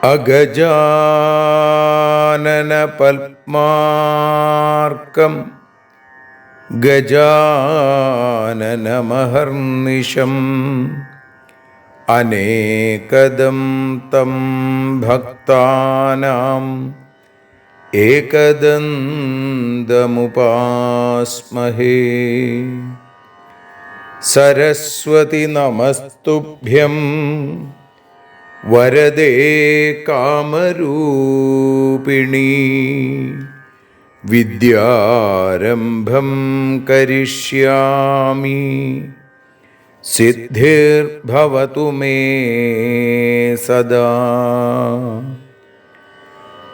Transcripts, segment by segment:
അഗജാനന പത്മാർക്കം ഗജാനനമഹർനിശം അനേകദം തം ഭക്താനാം ഏകദന്തമുപാസ്മഹേ. സരസ്വതി നമസ്തുഭ്യം വരദേ കാമരൂപിണി. വിദ്യാരംഭം കരിഷ്യാമി സിദ്ധിർഭവതു മേ സദാ.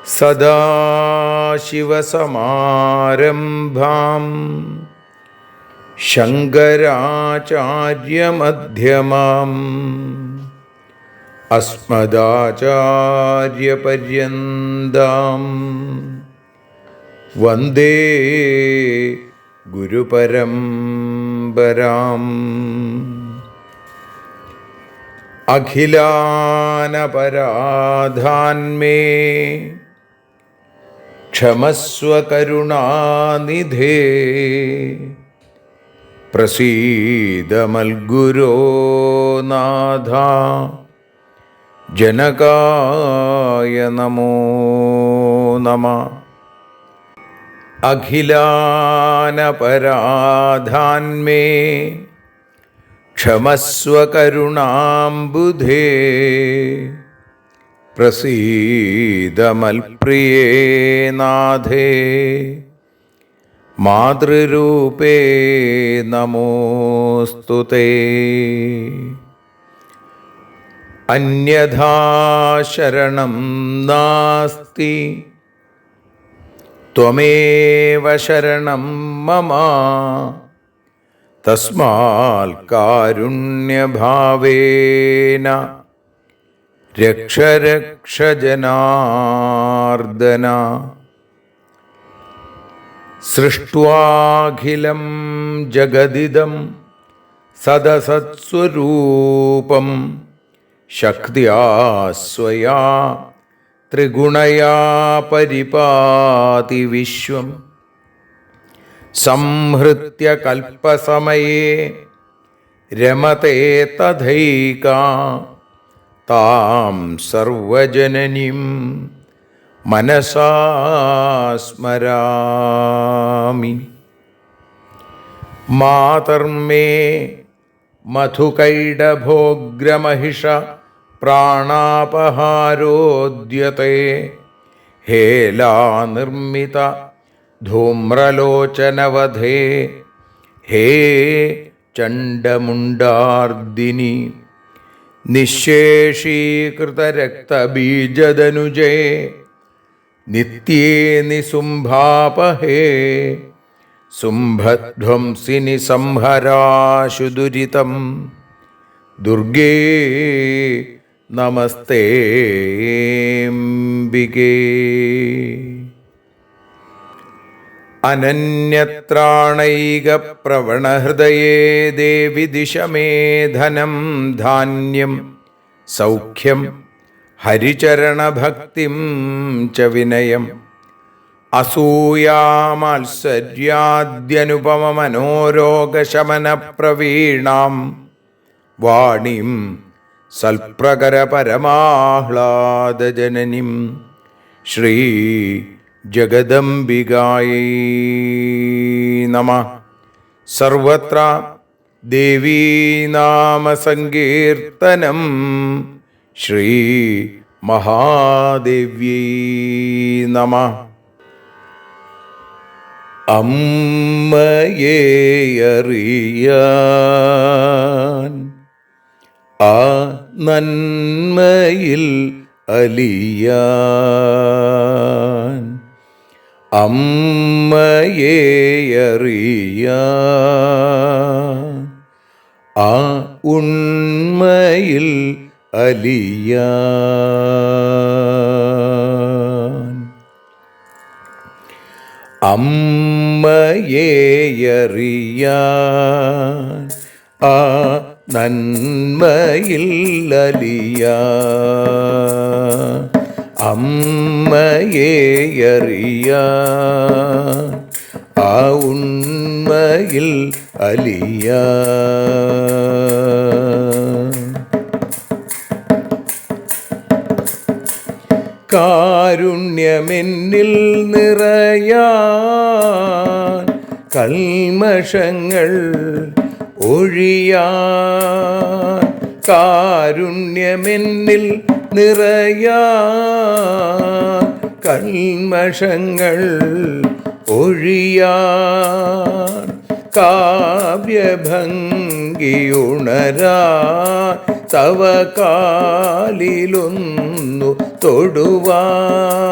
സദാശിവസമാരംഭാം ശങ്കരാചാര്യമധ്യമാം അസ്മദാചാര്യപര്യന്താം വന്ദേ ഗുരുപരമ്പരാം. അഖിലാനപരാധാന്മേ ക്ഷമസ്വ കരുണാനിധേ. പ്രസീദ മൽഗുരോ നാഥ ജനകായ നമോ നമഃ. അഖിലാനപരാധാന്മേ ക്ഷമസ്വ കരുണാംബുധേ. പ്രസീദ മൽപ്രിയേ നാഥേ മാതൃരൂപേ നമോസ്തുതേ. അന്യഥാ ശരണം നാസ്തി ത്വമേവ ശരണം മമ. തസ്മാൽ കാരുണ്യഭാവേന രക്ഷ രക്ഷ ജനാർദ്ദന. സൃഷ്ട്വാഖിലം ജഗദിദം സദസത്സ്വരൂപം ശക്തിയാ സ്വയാ ത്രിഗുണയാ പരിപാതി വിശ്വം. സംഹൃത്യ കൽപ്പസമയേ രമതേ തഥൈകാ. താം സർവജനനീം മനസാ സ്മരാമി. മാതർമേ മധുകൈടഭോഗ്രമഹിഷ പ്രാണാപഹാരോദ്യത്തെ. ഹേലാനിർമ്മിത ധൂമ്രലോചനവധേ. ഹേ ചണ്ഡമുണ്ഡാർദിനി. നിശേഷീകൃതരക്തബീജദനുജേ നിത്യേ നിസുംഭാപഹേ. സുംഭധ്വംസിനി സംഹരാശു ദുരിതം. ദുർഗേ നമസ്തേംബികേ. അനന്യത്രാണൈകപ്രവണഹൃദയേ ദേവി ദിശ മേ ധനം ധാന്യം സൗഖ്യം ഹരിചരണഭക്തിം ച വിനയം. അസൂയാമാത്സര്യാദ്യനുപമമനോരോഗശമനപ്രവീണാം വാണീം സൽപ്രകരപരമാഹ്ലാദജനനീം ശ്രീ ജഗദംബികായൈ നമഃ. സർവത്ര ദേവീനാമസങ്കീർത്തനം ശ്രീ മഹാദേവ്യൈ നമഃ. അമ്മയെ അറിയാൻ ആ നന്മയിൽ അലിയാൻ, അമ്മയെ അറിയാൻ ആ ഉണ്മയിൽ അലിയാൻ, അമ്മയെ അറിയാൻ ആ നന്മയിൽ അലിയാൻ, അമ്മയെ അറിയാൻ ആ ഉണ്മയിൽ അലിയാൻ. കാരുണ്യമെന്നിൽ നിറയാൻ, കൽമഷങ്ങൾ ഒഴിയാൻ, കാരുണ്യമെന്നിൽ നിറയാൻ, കൽമഷങ്ങൾ ഒഴിയാൻ, കാവ്യഭംഗിയുണരാൻ തവ കാലിലൊന്നു തൊടുവാൻ,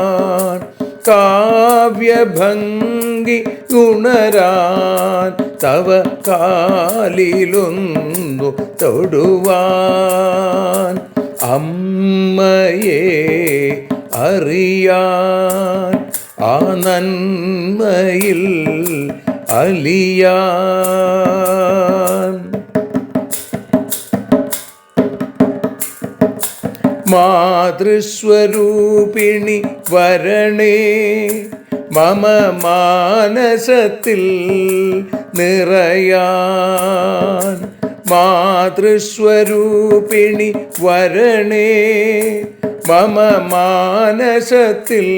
കാവ്യഭംഗി ഉണരാൻ തവ കാലിലൊന്നു തൊടുവാൻ, അമ്മയെ അറിയാൻ ആ നന്മയിൽ അലിയാൻ. മാതൃസ്വരൂപിണി വരണേ മമ മാനസത്തിൽ നിറയാൻ, മാതൃസ്വരൂപിണി വരണേ മമ മാനസത്തിൽ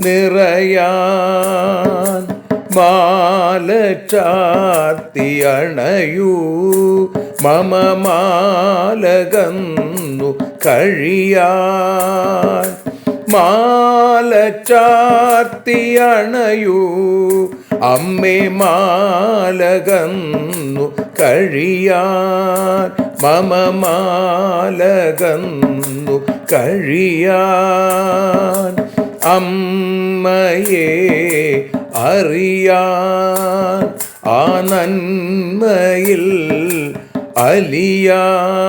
നിറയാൻ, മാല ചാർത്തി അണയൂ മമ മാലകന്നു കഴിയാൻ, മാല ചാർത്തി അണയൂ അമ്മേ മാലകന്നു കഴിയാൻ, മമ മാലകന്നു കഴിയാൻ, അമ്മയെ അറിയാൻ ആ നന്മയിൽ അലിയാൻ.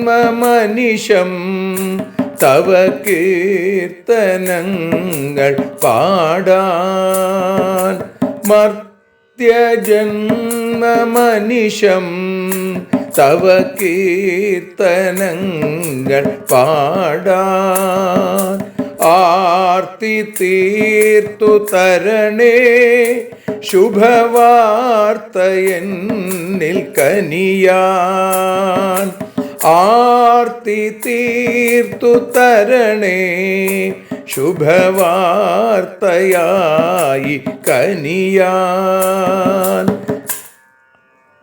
മർത്യജന്മമനിശം തവ കീർത്തനങ്ങൾ പാടാൻ, മർത്യജന്മമനിശം തവ കീർത്തനങ്ങൾ പാടാൻ, ആർത്തി തീർത്തു തരണേ ശുഭവാർത്ത എന്നിൽ കനിയാൻ, ആർത്തി തീർത്തു തരണേ ശുഭവാർത്തയായി കനിയാൻ,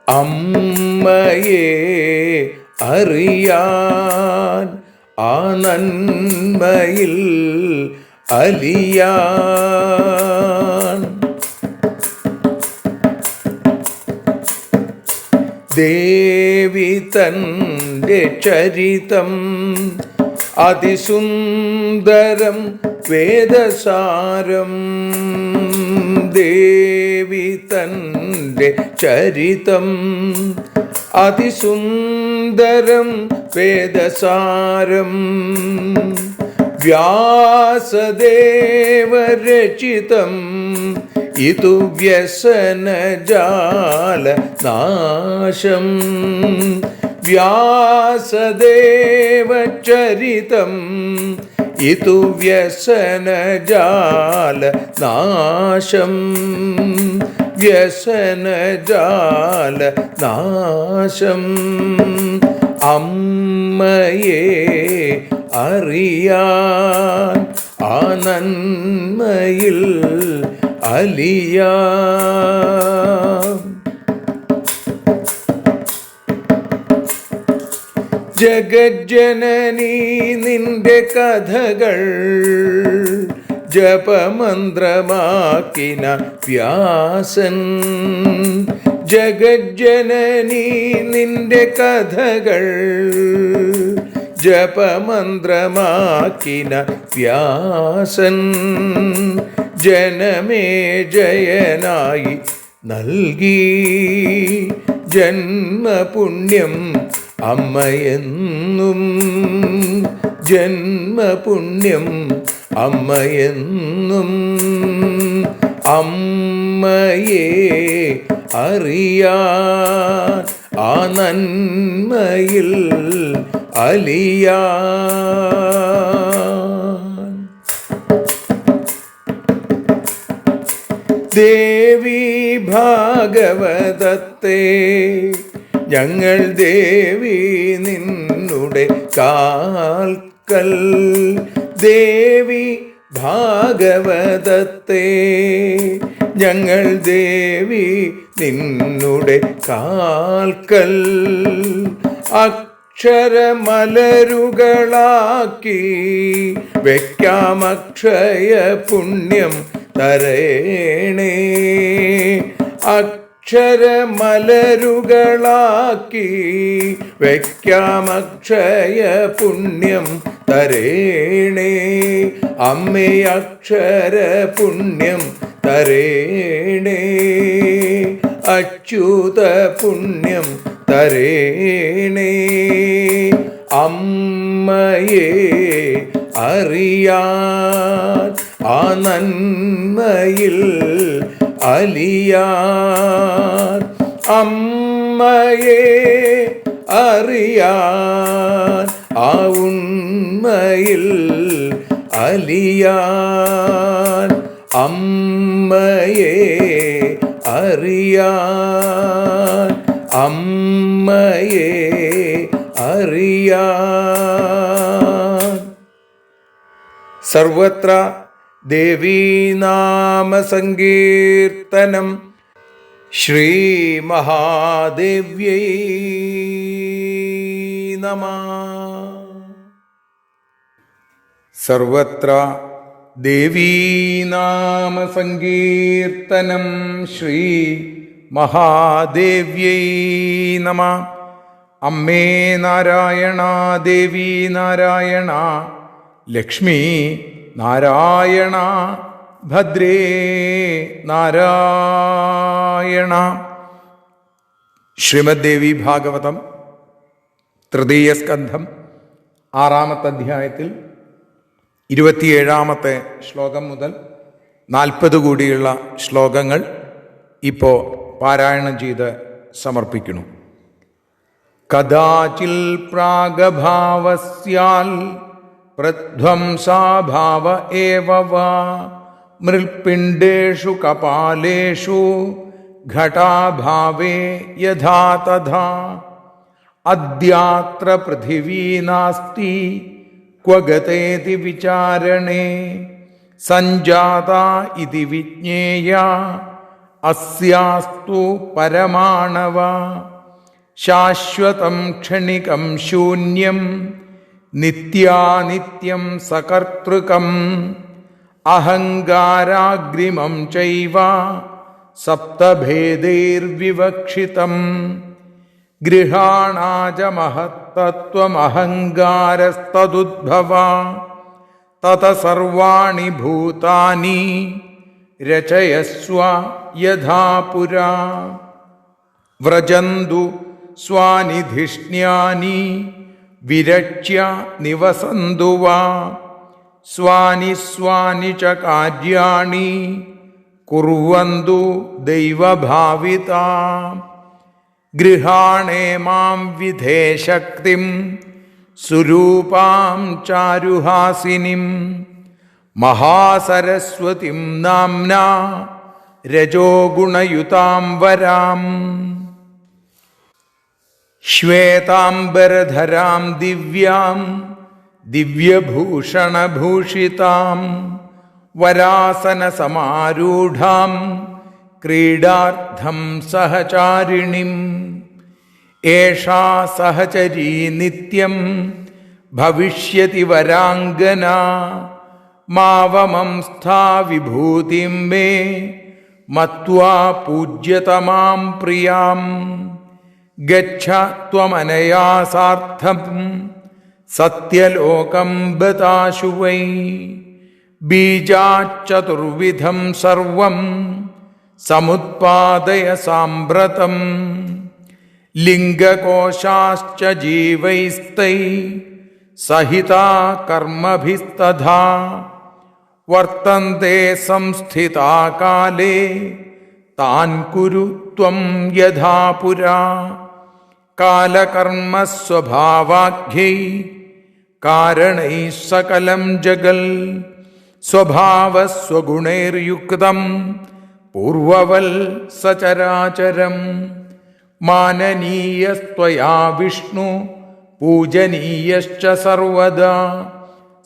അമ്മയെ അറിയാൻ ആ നന്മയിൽ അലിയാൻ. ദേവി തൻ്റെ ചരിതം അതിസുന്ദരം വേദസാരം, ദേവി തൻ്റെ ചരിതം അതിസുന്ദരം വേദസാരം, വ്യാസദേവരചിതം ഇതു വ്യസനജാല നാശം, വ്യാസദേവചരിതം ഇതു വ്യസനജാല നാശം, വ്യസനജാല നാശം, അമ്മയെ അറിയാൻ ആ നന്മയിൽ അലിയാൻ. ജഗജ്ജനനീ നിന്റെ കഥകൾ ജപമന്ത്രമാക്കിന വ്യാസൻ. ജഗജ്ജനനീ നിന്റെ കഥകൾ ജപമന്ത്രമാക്കിന വ്യാസൻ. ജനമേ ജയനായി നൽകി ജന്മപുണ്യം അമ്മയെന്നും. ജന്മപുണ്യം അമ്മയെന്നും. അമ്മയെ അറിയാൻ ആ നന്മയിൽ അലിയാൻ. ദേവി ഭാഗവതത്തെ ഞങ്ങൾ ദേവി നിന്നുടെ കാൽക്കൽ. ദേവി ഭാഗവതത്തെ ഞങ്ങൾ ദേവി നിന്നുടെ കാൽക്കൽ. അക്ഷരമലരുകളാക്കി വയ്ക്കാം അക്ഷയ പുണ്യം തരേണേ. അക്ഷരമലരുകളാക്കി വയ്ക്കാം അക്ഷയ പുണ്യം തരേണേ. അമ്മേ അക്ഷര പുണ്യം തരേണേ. അച്യുത പുണ്യം തരേണേ. അമ്മയെ അറിയാൻ ആ നന്മയിൽ അലിയാൻ. അമ്മയെ അറിയാൻ ആ ഉണ്മയിൽ അലിയാൻ. അമ്മയെ അറിയാൻ. അമ്മയെ അറിയാൻ. സർവത്ര ദേവീനാമസങ്കീർത്തനം. ശ്രീ മഹാദേവ്യൈ നമഃ. സർവത്ര ദേവീനാമസങ്കീർത്തനം. ശ്രീ മഹാദേവ്യൈ നമഃ. അമ്മേ നാരായണ, ദേവി നാരായണ, ലക്ഷ്മി നാരായണ, ഭദ്രേ നാരായണ. ശ്രീമദ് ദേവി ഭാഗവതം തൃതീയ സ്കന്ധം 6-ാമത്തെ അധ്യായത്തിൽ 27-ാമത്തെ ശ്ലോകം മുതൽ 40 കൂടിയുള്ള ശ്ലോകങ്ങൾ ഇപ്പോൾ പാരായണം ചെയ്ത് സമർപ്പിക്കുന്നു. കദാചിൽ പ്രാഗഭാവസ്യാൽ പ്രധ്വംസാഭാവ ഏവ വാ മൃൽപിണ്ഡേഷു കപാലേഷു ഘടാഭാവേ യഥാ തഥാ. അദ്യാത്ര പൃഥിവീ നാസ്തി ക്വ ഗതേതി വിചാരണേ. സഞ്ജാത ഇതി വിജ്ഞേയ അസ്യാസ്തു പരമാണവ. ശാശ്വതം ക്ഷണികം ശൂന്യം നിത്യാനിത്യം സകർത്തൃകം. അഹങ്കാരാഗ്രിമം ചൈവ സപ്തഭേദൈർവിവക്ഷിതം. ഗൃഹാണാച മഹത്തത്വമഹങ്കാരസ്തദുദ്ഭവ. തത സർവാണി ഭൂതാനി രചയസ്വ യഥാ പുരാ. വ്രജന്തു സ്വാനിധിഷ്ണ്യാനി വിരച്യ നിവസന്തു വാ. സ്വാനി സ്വാനി ച കാര്യാണി കുർവന്തു ദൈവഭാവിതാ. ഗൃഹാണേ മാം വിധേശക്തിം സുരൂപാം ചാരുഹാസിനിം. മഹാസരസ്വതിം നാംനാ രജോ ഗുണയുതാം വരാം. ശ്വേതാംബരധരാം ദിവ്യാം ദിവ്യഭൂഷണഭൂഷിതാം. വരാസനസമാരൂഢാം ക്രീഡാർത്ഥം സഹചാരിണിം. ഏഷാ സഹചരീ നിത്യം ഭവിഷ്യതി വരാംഗനാ മാവമംസ്ഥാ വിഭൂതിം മേ മത്വാ പൂജ്യതമാം പ്രിയാം ഗച്ഛ ത്വമനയാ സാർത്ഥം സത്യലോകം ബതാശു വൈ ബീജാച്ചതുർവിധം സർവം സമുത്പാദയ സാമ്പ്രതം ലിംഗകോശാശ്ച ജീവൈസ്തൈ സഹിതാ കർമ്മഭിസ്തഥാ വർത്തന്തെ സംസ്ഥിതാ കാലേ താൻ കുരു ത്വം യഥാ പുരാ കാലകർമ്മസ്വഭാവാഖ്യൈ കാരണൈ സകലം ജഗൽ സ്വഭാവസ്വഗുണൈർയുക്തം പൂർവവൽ സചരാചരം മാനനീയസ്ത്വയാ വിഷ്ണു പൂജനീയശ്ച സർവദാ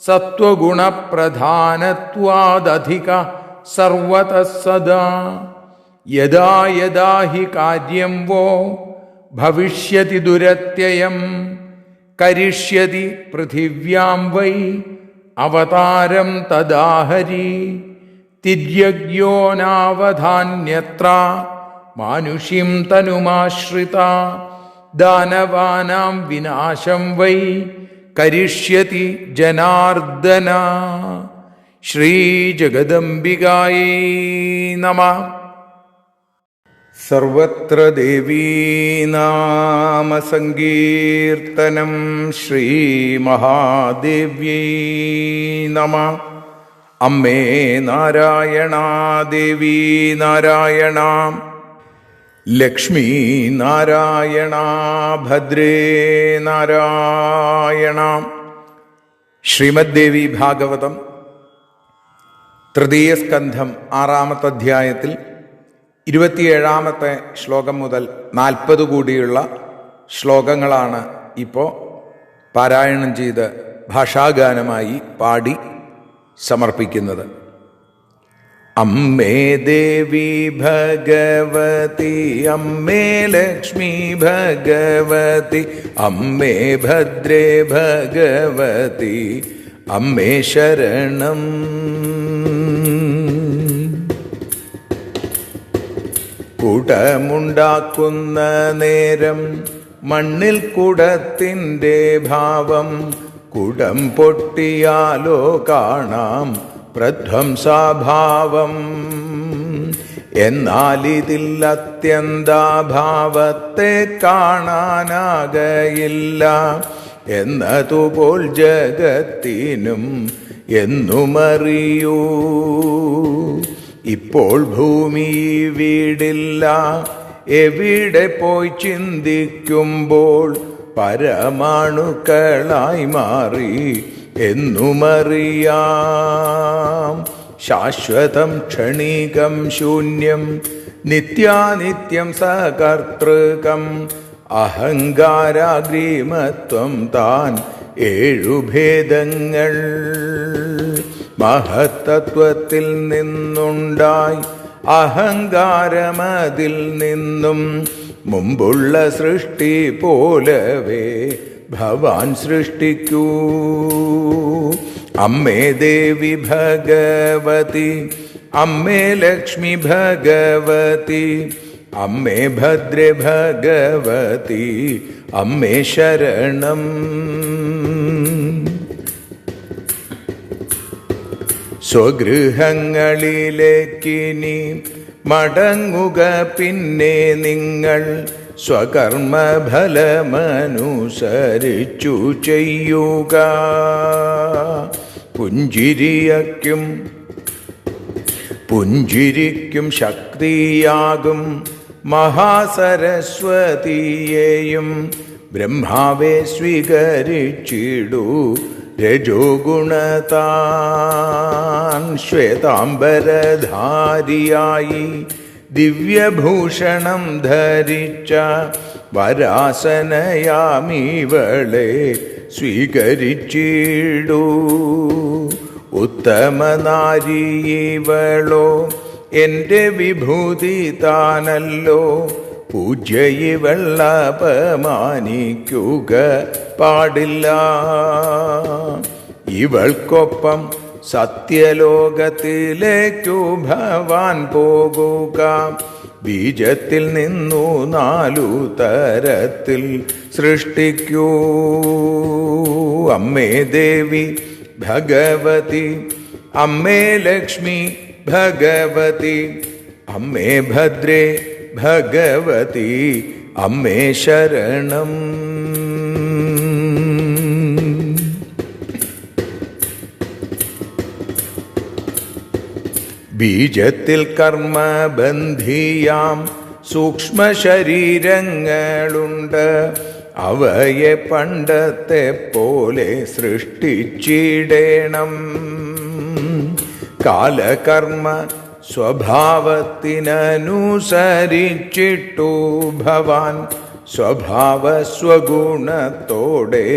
സത്വഗുണപ്രധാനത്വാദധിക സർവതഃ സദാ യദാ യദാ ഹി കാര്യം വോ ഭവിഷ്യതി ദുരത്യയം കരിഷ്യതി പൃഥിവ്യാം വൈ അവതാരം തദാ ഹരി തിര്യജ്ഞോ നാവധാന്യത്ര മാനുഷീം തനുമാശ്രിത ദാനവാനാം വിനാശം വൈ കരിഷ്യതി ജനാർദ്ദന. ശ്രീജഗദംബികായൈ നമഃ. സർവത്ര ദേവീനാമസങ്കീർത്തനം. ശ്രീമഹാദേവ്യൈ നമഃ. അമ്മേ നാരായണ, ദേവീ നാരായണ, ലക്ഷ്മീ നാരായണ, ഭദ്രേ നാരായണ. ശ്രീമദ് ദേവി ഭാഗവതം തൃതീയ സ്കന്ധം 6-ാമത്തെ അധ്യായത്തിൽ 27-ാമത്തെ ശ്ലോകം മുതൽ 40 കൂടിയുള്ള ശ്ലോകങ്ങളാണ് ഇപ്പോൾ പാരായണം ചെയ്ത് ഭാഷാഗാനമായി പാടി സമർപ്പിക്കുന്നത്. അമ്മേ ദേവി ഭഗവതി, അമ്മേ ലക്ഷ്മി ഭഗവതി, അമ്മേ ഭദ്രേ ഭഗവതി, അമ്മേ ശരണം. കുടമുണ്ടാക്കുന്ന നേരം മണ്ണിൽ കുടത്തിൻ്റെ ഭാവം, കുടം പൊട്ടിയാലോ കാണാം പ്രധ്വംസാഭാവം. എന്നാലിതിൽ അത്യന്താഭാവത്തെ കാണാനാകയില്ല എന്നതുപോൽ ജഗത്തിനും എന്നുമറിയൂ. ഇപ്പോൾ ഭൂമി വീടില്ല, എവിടെ പോയി ചിന്തിക്കുമ്പോൾ പരമാണുക്കളായി മാറി എന്നുമറിയാം. ശാശ്വതം ക്ഷണികം ശൂന്യം നിത്യാനിത്യം സകർത്തൃകം, അഹങ്കാരാഗ്രീമത്വം താൻ 7 ഭേദങ്ങൾ. മഹത്തത്വത്തിൽ നിന്നുണ്ടായി അഹങ്കാരമതിൽ നിന്നും, മുമ്പുള്ള സൃഷ്ടി പോലവേ ഭവാൻ സൃഷ്ടിക്കൂ. അമ്മേ ദേവി ഭഗവതി, അമ്മേ ലക്ഷ്മി ഭഗവതി, അമ്മേ ഭദ്രേ ഭഗവതി, അമ്മേ ശരണം. സ്വഗൃഹങ്ങളിലേക്കിനി മടങ്ങുക പിന്നെ നിങ്ങൾ, സ്വകർമ്മഫലമനുസരിച്ചു ചെയ്യുക. പുഞ്ചിരിക്കും ശക്തിയാകും മഹാസരസ്വതിയെയും ബ്രഹ്മാവെ സ്വീകരിച്ചിടൂ രജോ ഗുണതാൻ. ശ്വേതാംബരധാരിയായി ദിവ്യഭൂഷണം ധരിച്ച വരാസനയാമിവളെ സ്വീകരിച്ചിടൂ. ഉത്തമനാരിയിവളോ എൻ്റെ വിഭൂതി താനല്ലോ, പൂജ്യയിവളപമാനിക്കുക പാടില്ല. ഇവൾക്കൊപ്പം സത്യലോകത്തിലേക്കു ഭവാൻ പോകുക. ബീജത്തിൽ നിന്നു 4 തരത്തിൽ സൃഷ്ടിക്കൂ. അമ്മേ ദേവി ഭഗവതി, അമ്മേ ലക്ഷ്മി ഭഗവതി, അമ്മേ ഭദ്രേ ഭഗവതി, അമ്മേ ശരണം. ബീജത്തിൽ കർമ്മബന്ധിയാം സൂക്ഷ്മ ശരീരങ്ങളുണ്ട്. അവയെ പണ്ടത്തെ പോലെ സൃഷ്ടിച്ചിടേണം. കാലകർമ്മ സ്വഭാവത്തിനനുസരിച്ചിട്ടു ഭവാൻ സ്വഭാവ സ്വഗുണത്തോടെ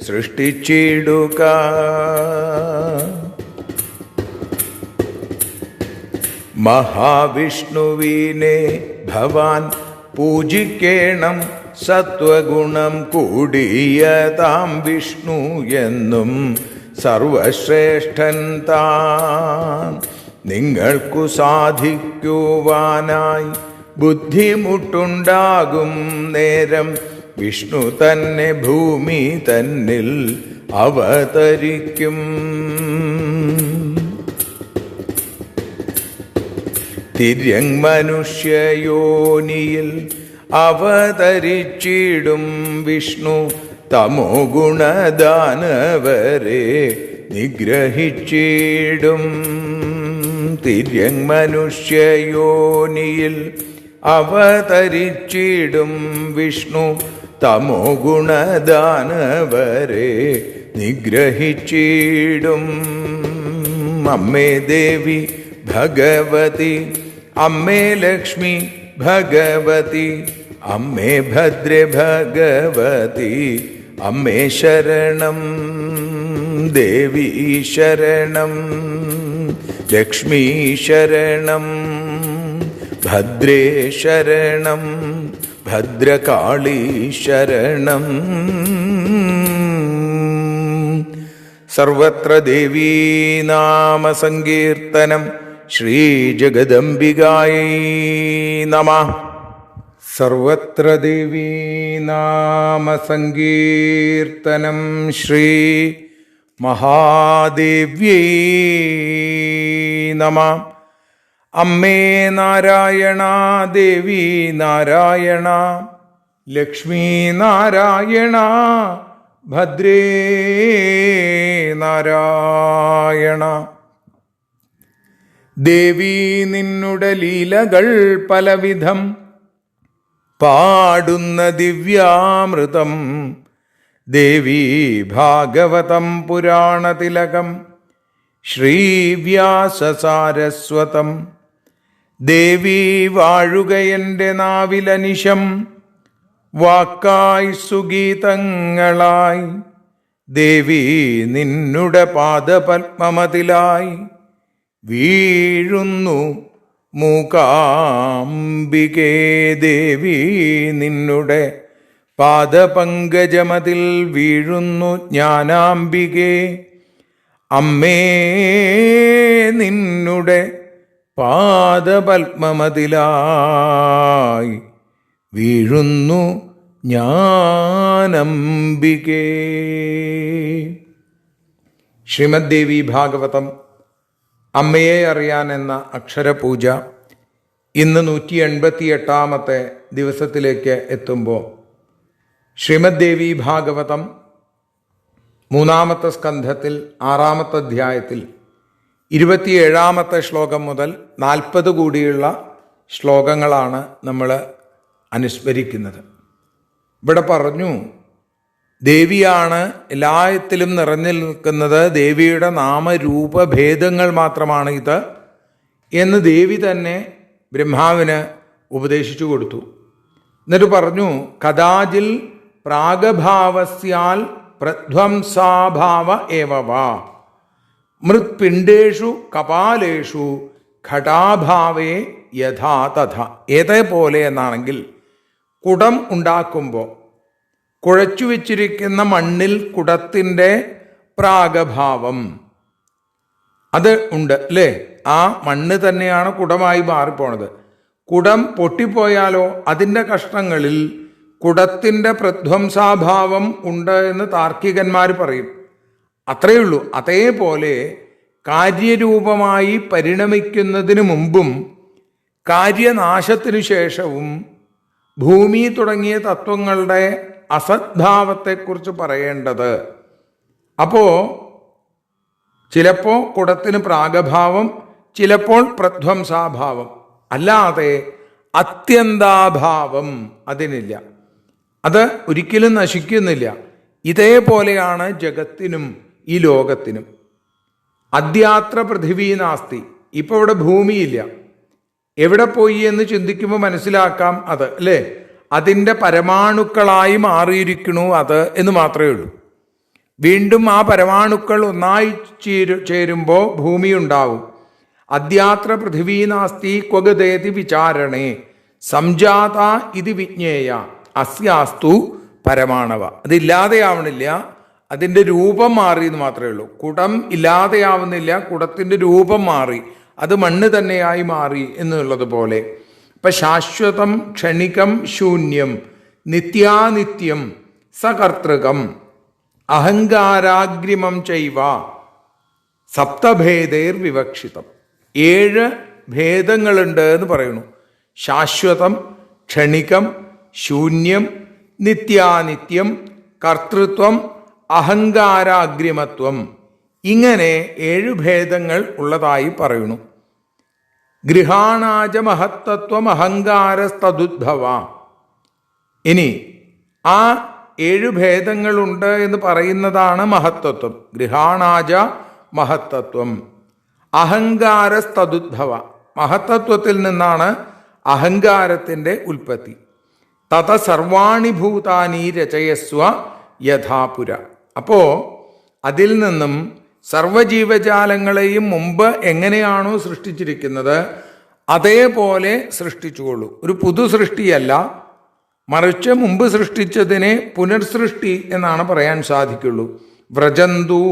സൃഷ്ടിച്ചിടുക. മഹാവിഷ്ണുവിനെ ഭവാൻ പൂജിക്കേണം. സത്വഗുണം കൂടിയതാം വിഷ്ണു എന്നും സർവശ്രേഷ്ഠൻ താൻ. നിങ്ങൾക്കു സാധിക്കുവാനായി ബുദ്ധിമുട്ടുണ്ടാകും നേരം വിഷ്ണു തന്നെ ഭൂമി തന്നിൽ അവതരിക്കും. തിര്യങ് മനുഷ്യയോനിയിൽ അവതരിച്ചിടും വിഷ്ണു തമോ ഗുണദാനവരെ നിഗ്രഹിച്ചിടും. തിര്യങ് മനുഷ്യയോനിയിൽ അവതരിച്ചിടും വിഷ്ണു തമോ ഗുണദാനവരെ നിഗ്രഹിച്ചിടും. അമ്മേ ദേവി ഭഗവതി, അമ്മേ ലക്ഷ്മി ഭഗവതി, അമ്മേ ഭദ്രേ ഭഗവതി, അമ്മേ ശരണം. ദേവി ശരണം, ലക്ഷ്മീ ശരണം, ഭദ്രേ ശരണം, ഭദ്രകാളീ ശരണം. സർവത്ര ദേവീ നാമ സങ്കീർത്തനം. ശ്രീ ജഗദംബികായൈ നമഃ. സർവത്ര ദേവീ നാമ സങ്കീർത്തനം. ശ്രീ മഹാദേവ്യൈ നമഃ. അമ്മേ നാരായണ, ദേവി നാരായണ, ലക്ഷ്മീ നാരായണ, ഭദ്രേ നാരായണ. ദേവി നിന്നുടെ ലീലകൾ പലവിധം പാടുന്ന ദിവ്യാമൃതം. ദേവി ഭാഗവതം പുരാണതിലകം ശ്രീവ്യാസസാരസ്വതം. ദേവി വാഴുകയെൻ്റെ നാവിലനിശം വാക്കായി സുഗീതങ്ങളായി. ദേവി നിന്നുടെ പാദപത്മമതിലായി വീഴുന്നു മൂകാംബികേ. ദേവി നിന്നുടെ പാദപങ്കജമതിൽ വീഴുന്നു ജ്ഞാനാംബികേ. അമ്മേ നിന്നുടെ പാദപത്മമതിലായി വീഴുന്നു ജ്ഞാനംബികേ. ശ്രീമദ് ദേവി ഭാഗവതം അമ്മയെ അറിയാൻ എന്ന അക്ഷരപൂജ ഇന്ന് 188 ദിവസത്തിലേക്ക് എത്തുമ്പോൾ ശ്രീമദ് ദേവി ഭാഗവതം 3-ാമത്തെ സ്കന്ധത്തിൽ 6-ാമത്തെ അധ്യായത്തിൽ 27-ാമത്തെ ശ്ലോകം മുതൽ 40 കൂടിയുള്ള ശ്ലോകങ്ങളാണ് നമ്മൾ അനുസ്മരിക്കുന്നത്. ഇവിടെ പറഞ്ഞു, ദേവിയാണ് എല്ലാത്തിലും നിറഞ്ഞു നിൽക്കുന്നത്, ദേവിയുടെ നാമരൂപഭേദങ്ങൾ മാത്രമാണ് ഇത് എന്ന് ദേവി തന്നെ ബ്രഹ്മാവിന് ഉപദേശിച്ചു കൊടുത്തു. എന്നിട്ട് പറഞ്ഞു, കഥാചിൽ പ്രാഗഭാവസ്യാൽ പ്രധ്വംസാഭാവ ഏവവാ മൃത്പിണ്ഡേഷു കപാലേഷു ഘടാഭാവേ യഥാ തഥ. ഏതേപോലെ എന്നാണെങ്കിൽ കുടം ഉണ്ടാക്കുമ്പോൾ കുഴച്ചു വച്ചിരിക്കുന്ന മണ്ണിൽ കുടത്തിൻ്റെ പ്രാഗഭാവം അത് ഉണ്ട് അല്ലേ? ആ മണ്ണ് തന്നെയാണ് കുടമായി മാറിപ്പോണത്. കുടം പൊട്ടിപ്പോയാലോ അതിൻ്റെ കഷ്ണങ്ങളിൽ കുടത്തിൻ്റെ പ്രധ്വംസാഭാവം ഉണ്ട് എന്ന് താർക്കികന്മാർ പറയും. അത്രയേ ഉള്ളൂ. അതേപോലെ കാര്യരൂപമായി പരിണമിക്കുന്നതിന് മുമ്പും കാര്യനാശത്തിനു ശേഷവും ഭൂമി തുടങ്ങിയ തത്വങ്ങളുടെ അസദ്ഭാവത്തെക്കുറിച്ച് പറയേണ്ടത്. അപ്പോൾ ചിലപ്പോൾ കുടത്തിന് പ്രാഗഭാവം, ചിലപ്പോൾ പ്രധ്വംസാഭാവം, അല്ലാതെ അത്യന്താഭാവം അതിനില്ല. അത് ഒരിക്കലും നശിക്കുന്നില്ല. ഇതേപോലെയാണ് ജഗത്തിനും ഈ ലോകത്തിനും. അദ്യാത്ര പൃഥിവീ നാസ്തി. ഇപ്പോൾ ഇവിടെ ഭൂമിയില്ല, എവിടെ പോയി എന്ന് ചിന്തിക്കുമ്പോൾ മനസ്സിലാക്കാം അത് അല്ലേ? അതിൻ്റെ പരമാണുക്കളായി മാറിയിരിക്കണു അത് എന്ന് മാത്രമേ ഉള്ളൂ. വീണ്ടും ആ പരമാണുക്കൾ ഒന്നായി ചേരുമ്പോൾ ഭൂമി ഉണ്ടാവും. അദ്യാത്ര പൃഥിവീ നാസ്തി ക്വഗതേതി വിചാരണേ സംജാത ഇത് വിജ്ഞേയ അസ്യാസ്തു പരമാണവ. അതില്ലാതെയാവണില്ല, അതിൻ്റെ രൂപം മാറി എന്ന് മാത്രമേ ഉള്ളൂ. കുടം ഇല്ലാതെയാവുന്നില്ല, കുടത്തിൻ്റെ രൂപം മാറി, അത് മണ്ണ് തന്നെയായി മാറി എന്നുള്ളത് പോലെ. ഇപ്പം ശാശ്വതം ക്ഷണികം ശൂന്യം നിത്യാനിത്യം സകർത്തൃകം അഹങ്കാരാഗ്രിമം ചൈവ സപ്തഭേദേർ വിവക്ഷിതം. 7 ഭേദങ്ങളുണ്ട് എന്ന് പറയുന്നു. ശാശ്വതം, ക്ഷണികം, ശൂന്യം, നിത്യാനിത്യം, കർത്തൃത്വം, അഹങ്കാരാഗ്രിമത്വം, ഇങ്ങനെ 7 ഭേദങ്ങൾ ഉള്ളതായി പറയുന്നു. ഗൃഹാണാജ മഹത്തത്വം അഹങ്കാരസ്തദുദ്ഭവ. ഇനി ആ 7 ഭേദങ്ങളുണ്ട് എന്ന് പറയുന്നതാണ് മഹത്തത്വം. ഗൃഹാണാജ മഹത്തത്വം അഹങ്കാരസ്തദുദ്ഭവ. മഹത്തത്വത്തിൽ നിന്നാണ് അഹങ്കാരത്തിൻ്റെ ഉൽപ്പത്തി. തത സർവാണി ഭൂതാനി രചയസ്വ യഥാപുര. അപ്പോൾ അതിൽ നിന്നും സർവജീവജാലങ്ങളെയും മുമ്പ് എങ്ങനെയാണോ സൃഷ്ടിച്ചിരിക്കുന്നത് അതേപോലെ സൃഷ്ടിച്ചുകൊള്ളൂ. ഒരു പുതു സൃഷ്ടിയല്ല, മറിച്ച് മുമ്പ് സൃഷ്ടിച്ചതിനെ പുനർസൃഷ്ടി എന്നാണ് പറയാൻ സാധിക്കുള്ളൂ. വ്രജന്തു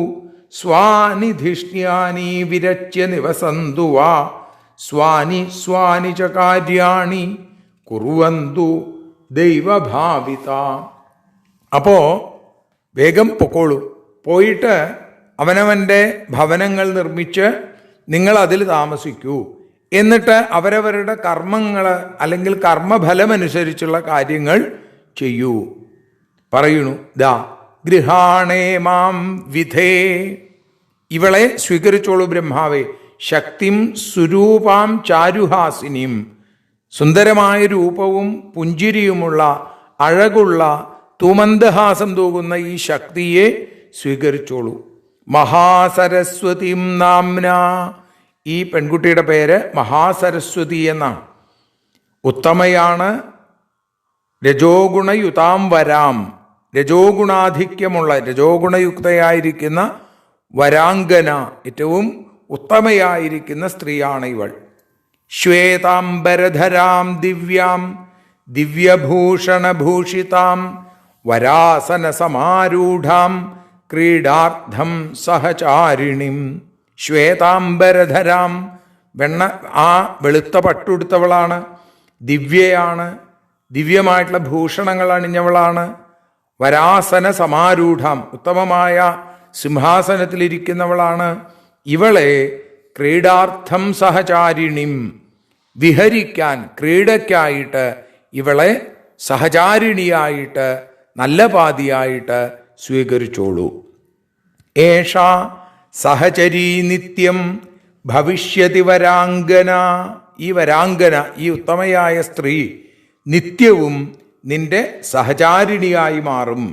സ്വാനിധിഷ്ണ്യാനി വിരച്യ നിവസന്തു വാ സ്വാനി സ്വാനി ച കാര്യാണി കുറുവന്തു ദൈവഭാവിത. അപ്പോൾ വേഗം പൊക്കോളൂ, പോയിട്ട് അവനവൻ്റെ ഭവനങ്ങൾ നിർമ്മിച്ച് നിങ്ങൾ അതിൽ താമസിക്കൂ. എന്നിട്ട് അവരവരുടെ കർമ്മങ്ങൾ അല്ലെങ്കിൽ കർമ്മഫലമനുസരിച്ചുള്ള കാര്യങ്ങൾ ചെയ്യൂ. പറയുന്നു, ദാ ഗൃഹാണേ മാം വിധേ, ഇവളെ സ്വീകരിച്ചോളൂ ബ്രഹ്മാവേ. ശക്തിം സുരൂപാം ചാരുഹാസിനിയും, സുന്ദരമായ രൂപവും പുഞ്ചിരിയുമുള്ള അഴകുള്ള തുമന്ദഹാസം തൂകുന്ന ഈ ശക്തിയെ സ്വീകരിച്ചോളൂ. മഹാസരസ്വതിം നാംന, ഈ പെൺകുട്ടിയുടെ പേര് മഹാസരസ്വതി എന്നാണ്. ഉത്തമയാണ്, രജോഗുണയുതാം വരാം, രജോഗുണാധിക്യമുള്ള രജോഗുണയുക്തയായിരിക്കുന്ന വരാംഗന, ഏറ്റവും ഉത്തമയായിരിക്കുന്ന സ്ത്രീയാണ് ഇവൾ. ശ്വേതാംബരധരാം ദിവ്യാം ദിവ്യഭൂഷണഭൂഷിതാം വരാസന സമാരൂഢാം ക്രീഡാർത്ഥം സഹചാരിണിം. ശ്വേതാംബരധരാം, ആ വെളുത്ത പട്ടുടുത്തവളാണ്, ദിവ്യയാണ്, ദിവ്യമായിട്ടുള്ള ഭൂഷണങ്ങൾ അണിഞ്ഞവളാണ്. വരാസന സമാരൂഢാം, ഉത്തമമായ സിംഹാസനത്തിലിരിക്കുന്നവളാണ്. ഇവളെ ക്രീഡാർത്ഥം സഹചാരിണിം, വിഹരിക്കാൻ ക്രീഡയ്ക്കായിട്ട് ഇവളെ സഹചാരിണിയായിട്ട് നല്ല പാതിയായിട്ട് സ്വീകരിച്ചോളൂ. ഏഷ സഹചരീ നിത്യം ഭവിഷ്യതി വരാംഗന, ഈ വരാംഗന, ഈ ഉത്തമയായ സ്ത്രീ നിത്യവും നിന്റെ സഹചാരിണിയായി മാറും.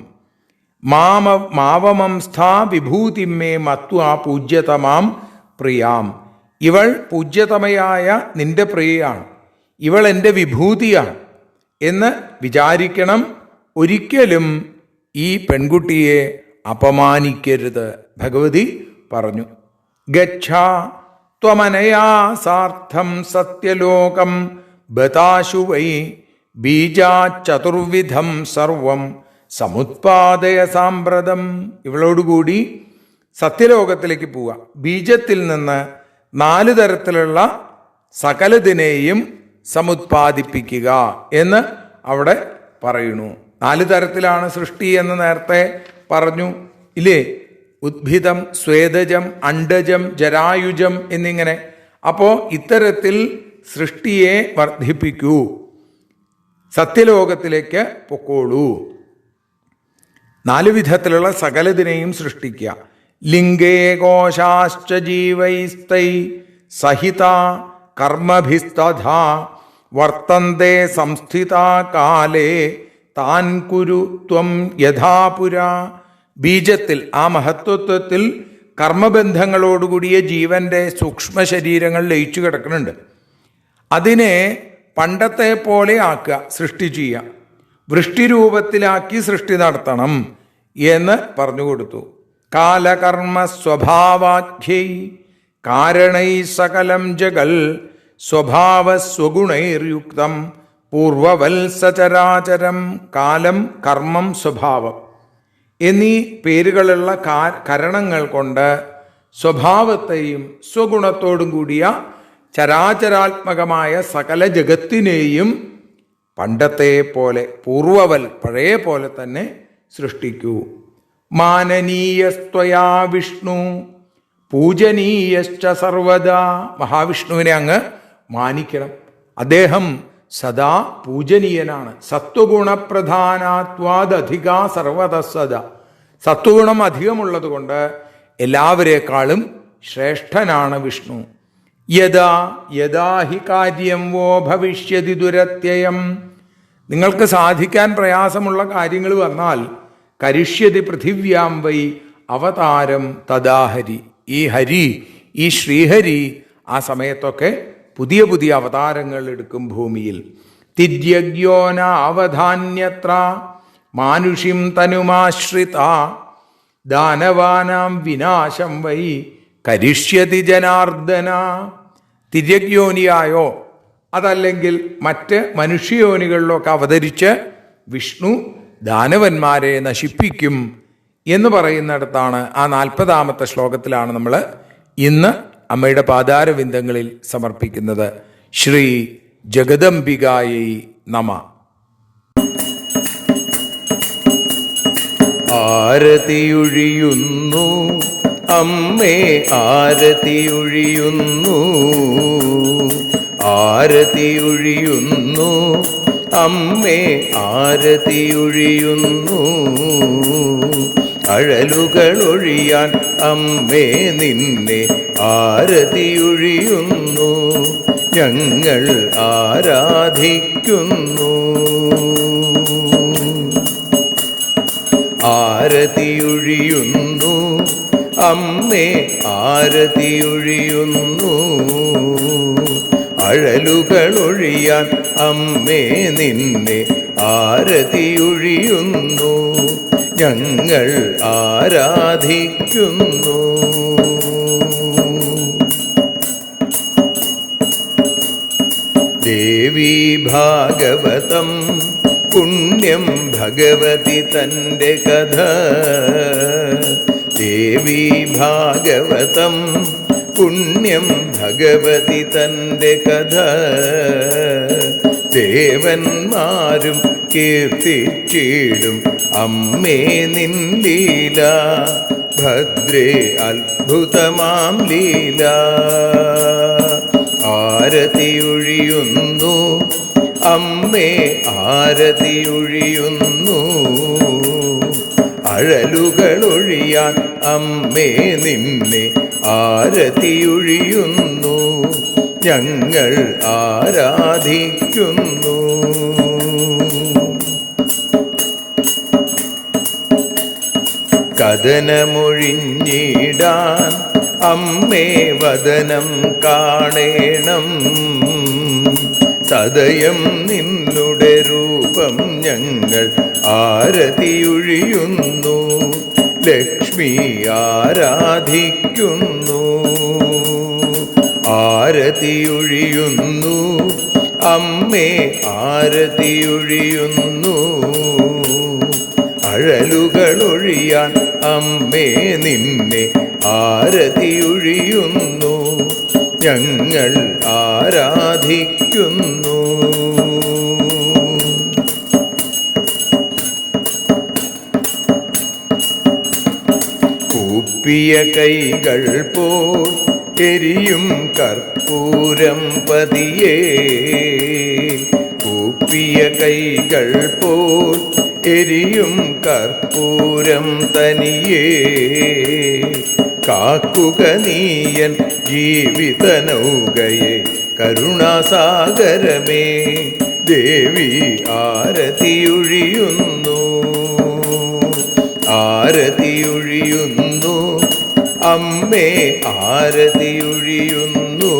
മാവമംസ്ഥാ വിഭൂതിമേ മത്വാ പൂജ്യതമാം പ്രിയാം, ഇവൾ പൂജ്യതമയായ നിന്റെ പ്രിയയാണ്, ഇവൾ എൻ്റെ വിഭൂതിയാണ് എന്ന് വിചാരിക്കണം. ഒരിക്കലും ഈ പെൺകുട്ടിയെ അപമാനിക്കരുത്. ഭഗവതി പറഞ്ഞു, ഗച്ഛാ ത്വമനയാ സാർത്ഥം സത്യലോകം ബതാശു വൈ ബീജാചതുർവിധം സർവം സമുത്പാദയ സാമ്പ്രതം. ഇവളോടുകൂടി സത്യലോകത്തിലേക്ക് പോവുക. ബീജത്തിൽ നിന്ന് 4 തരത്തിലുള്ള സകലതിനെയും സമുത്പാദിപ്പിക്കുക എന്ന് അവിടെ പറയുന്നു. 4 തരത്തിലാണ് സൃഷ്ടി എന്ന് നേരത്തെ പറഞ്ഞു ഇല്ലേ? ഉദ്ഭിദം, സ്വേദജം, അണ്ഡജം, ജരായുജം എന്നിങ്ങനെ. അപ്പോൾ ഇത്തരത്തിൽ സൃഷ്ടിയെ വർദ്ധിപ്പിക്കൂ, സത്യലോകത്തിലേക്ക് പൊക്കോളൂ. 4 വിധത്തിലുള്ള സകലതിനെയും സൃഷ്ടിക്കുക. ലിംഗേ കോശാശ്ച ജീവൈസ്തൈ സഹിത കർമ്മഭിസ്തഥാ വർത്തന്തേ സംസ്ഥിതാ കാലേ താൻ കുരു ത്വം യഥാപുരാ. ബീജത്തിൽ, ആ മഹത്വത്വത്തിൽ കർമ്മബന്ധങ്ങളോടുകൂടിയ ജീവന്റെ സൂക്ഷ്മ ശരീരങ്ങൾ ലയിച്ചു കിടക്കുന്നുണ്ട്. അതിനെ പണ്ടത്തെ പോലെ ആക്കുക, സൃഷ്ടി ചെയ്യുക. വൃഷ്ടിരൂപത്തിലാക്കി സൃഷ്ടി നടത്തണം എന്ന് പറഞ്ഞു കൊടുത്തു. കാലകർമ്മ സ്വഭാവാഖ്യൈ കാരണൈ സകലം ജഗൽ സ്വഭാവസ്വഗുണൈർയുക്തം പൂർവവൽ സചരാചരം. കാലം, കർമ്മം, സ്വഭാവം എന്നീ പേരുകളുള്ള കരണങ്ങൾ കൊണ്ട് സ്വഭാവത്തെയും സ്വഗുണത്തോടും കൂടിയ ചരാചരാത്മകമായ സകല ജഗത്തിനെയും പണ്ടത്തെ പോലെ, പൂർവവൽ, പഴയ പോലെ തന്നെ സൃഷ്ടിക്കൂ. മാനനീയസ്ത്വയാ വിഷ്ണു പൂജനീയശ്ച സർവദാ. മഹാവിഷ്ണുവിനെ അങ്ങ് മാനിക്കണം. അദ്ദേഹം സദാ പൂജനീയനാണ്. സത്വഗുണപ്രധാനാത്വാദധികാ സർവതസ്സദ. സത്വഗുണം അധികമുള്ളത് കൊണ്ട് എല്ലാവരേക്കാളും ശ്രേഷ്ഠനാണ് വിഷ്ണു. യഥാ യഥാ ഹി കാര്യം വോ ഭവിഷ്യതി ദുരത്യയം. നിങ്ങൾക്ക് സാധിക്കാൻ പ്രയാസമുള്ള കാര്യങ്ങൾ വന്നാൽ കരിഷ്യതി പൃഥിവ്യാം വൈ അവതാരം തദാഹരി. ഈ ഹരി, ഈ ശ്രീഹരി ആ സമയത്തൊക്കെ പുതിയ പുതിയ അവതാരങ്ങൾ എടുക്കും ഭൂമിയിൽ. തിര്യജ്ഞോന അവധാന്യത്ര മാനുഷിം തനുമാശ്രിത ദാനവാനാം വിനാശം വൈ കരിഷ്യതി ജനാർദ്ദന. തിര്യജ്ഞോനിയായോ അതല്ലെങ്കിൽ മറ്റ് മനുഷ്യയോനികളിലൊക്കെ അവതരിച്ച് വിഷ്ണു ദാനവന്മാരെ നശിപ്പിക്കും എന്ന് പറയുന്നിടത്താണ്, ആ 40ാമത്തെ ശ്ലോകത്തിലാണ് നമ്മൾ ഇന്ന് അമ്മയുടെ പാതാരവിന്ദങ്ങളിൽ സമർപ്പിക്കുന്നത്. ശ്രീ ജഗദംബികായൈ നമ. ആരതിയൊഴിയുന്നു അമ്മേ, ആരതിയൊഴിയുന്നു, ആരതിയൊഴിയുന്നു അമ്മേ, ആരതിയൊഴിയുന്നു. അഴലുകളൊഴിയാൻ അമ്മേ നിന്നെ ആരതിയൊഴിയുന്നു. ഞങ്ങൾ ആരാധിക്കുന്നു. ആരതിയൊഴിയുന്നു അമ്മേ, ആരതിയൊഴിയുന്നു. അഴലുകളൊഴിയാൻ അമ്മേ നിന്നെ ആരതിയൊഴിയുന്നു. ഞങ്ങൾ ആരാധിക്കുന്നു. ദേവി ഭാഗവതം പുണ്യം ഭഗവതി തൻ്റെ കഥ. ദേവി ഭാഗവതം പുണ്യം ഭഗവതി തൻ്റെ കഥ. ദേവന്മാരും കീർത്തിച്ചിടും അമ്മേ നിൻ ലീല. ഭദ്രേ അത്ഭുതമാം ലീല. ആരതിയൊഴിയുന്നു അമ്മേ, ആരതിയൊഴിയുന്നു. അഴലുകളൊഴിയാൻ അമ്മേ നിന്നെ ആരതിയൊഴിയുന്നു. ഞങ്ങൾ ആരാധിക്കുന്നു. കഥനമൊഴിഞ്ഞിടാൻ അമ്മേ വദനം കാണേണം. സദയം നിന്നുടെ രൂപം ഞങ്ങൾ ആരതിയൊഴിയുന്നു. ലക്ഷ്മി ആരാധിക്കുന്നു. ആരതിയൊഴിയുന്നു അമ്മേ ആരതിയൊഴിയുന്നു. അഴലുകളൊഴിയാൻ അമ്മേ നിന്നെ ആരതിയൊഴിയുന്നു. ഞങ്ങൾ ആരാധിക്കുന്നു. കൂപ്പിയ കൈകൾ പോൽ എരിയും കർപ്പൂരം പതിയേ. കൂപ്പിയ കൈകൾ പോൽ എരിയും കർപ്പൂരം തനിയേ. കാക്കുക നീയൻ ജീവിത നൗകയെ കരുണാസാഗരമേ. ദേവി ആരതിയൊഴിയുന്നു. ആരതിയൊഴിയുന്നു. അമ്മേ ആരതിയൊഴിയുന്നു.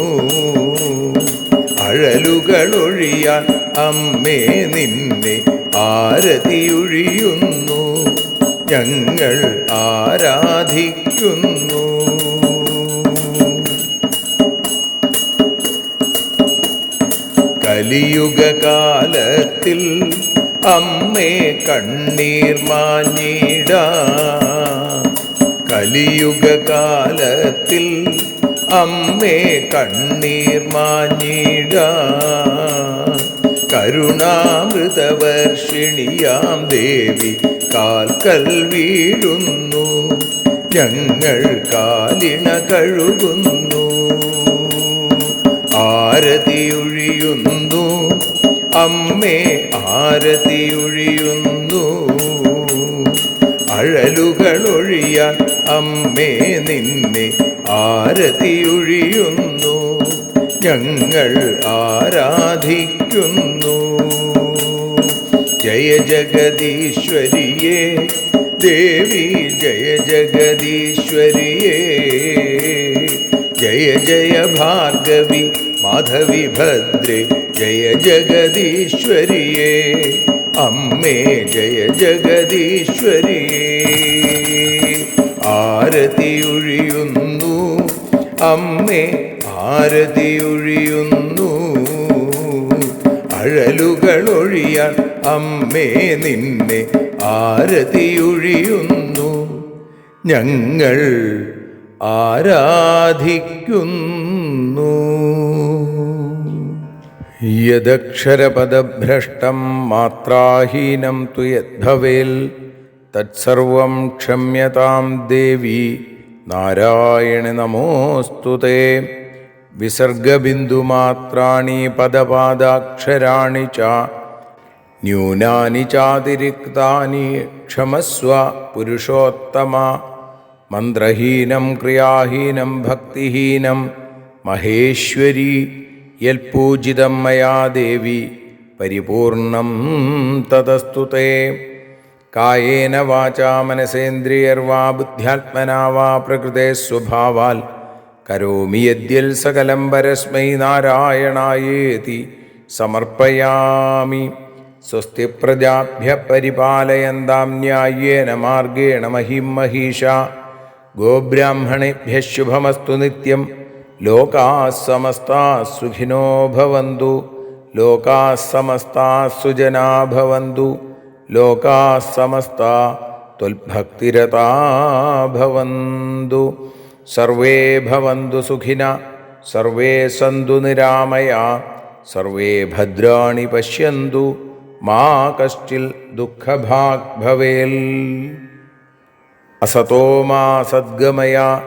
അഴലുകളൊഴിയാൻ അമ്മേ നിന്നെ ആരതിയൊഴിയുന്നു. ഞങ്ങൾ ആരാധിക്കുന്നു. കലിയുഗകാലത്തിൽ അമ്മേ കണ്ണീർ മാഞ്ഞിടാ. കലിയുഗകാലത്തിൽ അമ്മേ കണ്ണീർ മാഞ്ഞിടാ. കരുണാമൃതവർഷിണിയാം ദേവി കാൽക്കൽ വീഴുന്നു. ഞങ്ങൾ കാലിണ കഴുകുന്നു. ആരതിയൊഴിയുന്നു. അമ്മേ ആരതിയൊഴിയുന്നു. അഴലുകളൊഴിയാൻ അമ്മേ നിന്നെ ആരതിയൊഴിയുന്നു. ഞങ്ങൾ ആരാധിക്കുന്നു. ജയ ജഗദീശ്വരിയേ ദേവി ജയ ജഗദീശ്വരിയേ. ജയ ജയ ഭാർഗവി മാധവി ഭദ്രേ ജയ ജഗദീശ്വരിയേ. അമ്മേ ജയ ജഗദീശ്വരിയേ. ആരതിയൊഴിയുന്നു. അമ്മേ ആരതിയൊഴിയുന്നു. അഴലുകളൊഴിയാൻ അമ്മേ നിന്നെ ആരതിയൊഴിയുന്നു. ഞങ്ങൾ ആരാധിക്കുന്നു. യദക്ഷരപദഭ്രഷ്ടം മാത്രാഹീനം തു യദ്ഭവേൽ തത്സർവം ക്ഷമ്യതാം ദേവി നാരായണി നമോസ്തുതേ. വിസർഗബിന്ദുമാത്രാണി പദപാദാക്ഷരാണി ച ന്യൂനാനി ചാതിരിക്താനി ക്ഷമസ്വ പുരുഷോത്തമ. മന്ത്രഹീനം ക്രിയാഹീനം ഭക്തിഹീനം മഹേശ്വരി യൽപൂജിതം മയാ ദേവി പരിപൂർണം തതസ്തുതേ. കായേന വാചാ മനസേന്ദ്രിയർവാ ബുദ്ധ്യാത്മനാ വാ പ്രകൃതേ സ്വഭാവാൽ കരോമി യദ്യൽ സകലം പരസ്മൈ നാരായണായേതി സമർപ്പയാമി. സ്വസ്തി പ്രജാഭ്യഃ പരിപാലയന്താം ന്യായേന മാർഗേണ മഹിം മഹീഷാ. ഗോബ്രാഹ്മണേഭ്യഃ ശുഭമസ്തു നിത്യം. ലോകാഃ സമസ്താഃ സുഖിനോ ഭവന്തു. ലോകാഃ സമസ്താഃ സുജനാ ഭവന്തു. ലോകാഃ സമസ്താഃ ത്വൽഭക്തിരതാ ഭവന്തു. സർവേ ഭവന്തു സുഖിനഃ. സർവേ സന്തു നിരാമയാ. സർവേ ഭദ്രാണി പശ്യന്തു. മാ കശ്ചിൽ ദുഃഖഭാഗ് ഭവേൽ. അസതോ മാ സദ്ഗമയ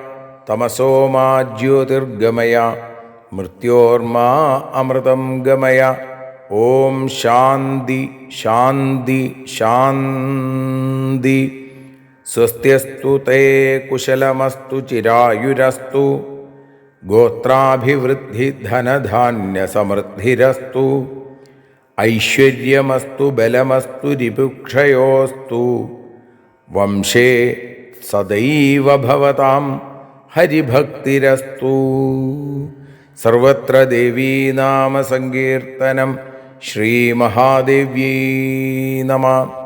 തമസോ മാ ജ്യോതിർഗമയ മൃത്യോർമാ അമൃതം ഗമയ. ഓം ശാന്തി ശാന്തി ശാന്തി. സ്വസ്ത്യസ്തു തേ കുശലമസ്തു ചിരായുരസ്തു. ഗോത്രാഭിവൃദ്ധി ധനധാന്യസമൃദ്ധിരസ്തു. ഐശ്വര്യമസ്തു ബലമസ്തു രിപുക്ഷയോസ്തു. വംശേ സദൈവ ഭവതാം ഹരിഭക്തിരസ്തു. സർവത്ര ദേവീനാമസങ്കീർത്തനം. ശ്രീമഹാദേവ്യൈ നമഃ.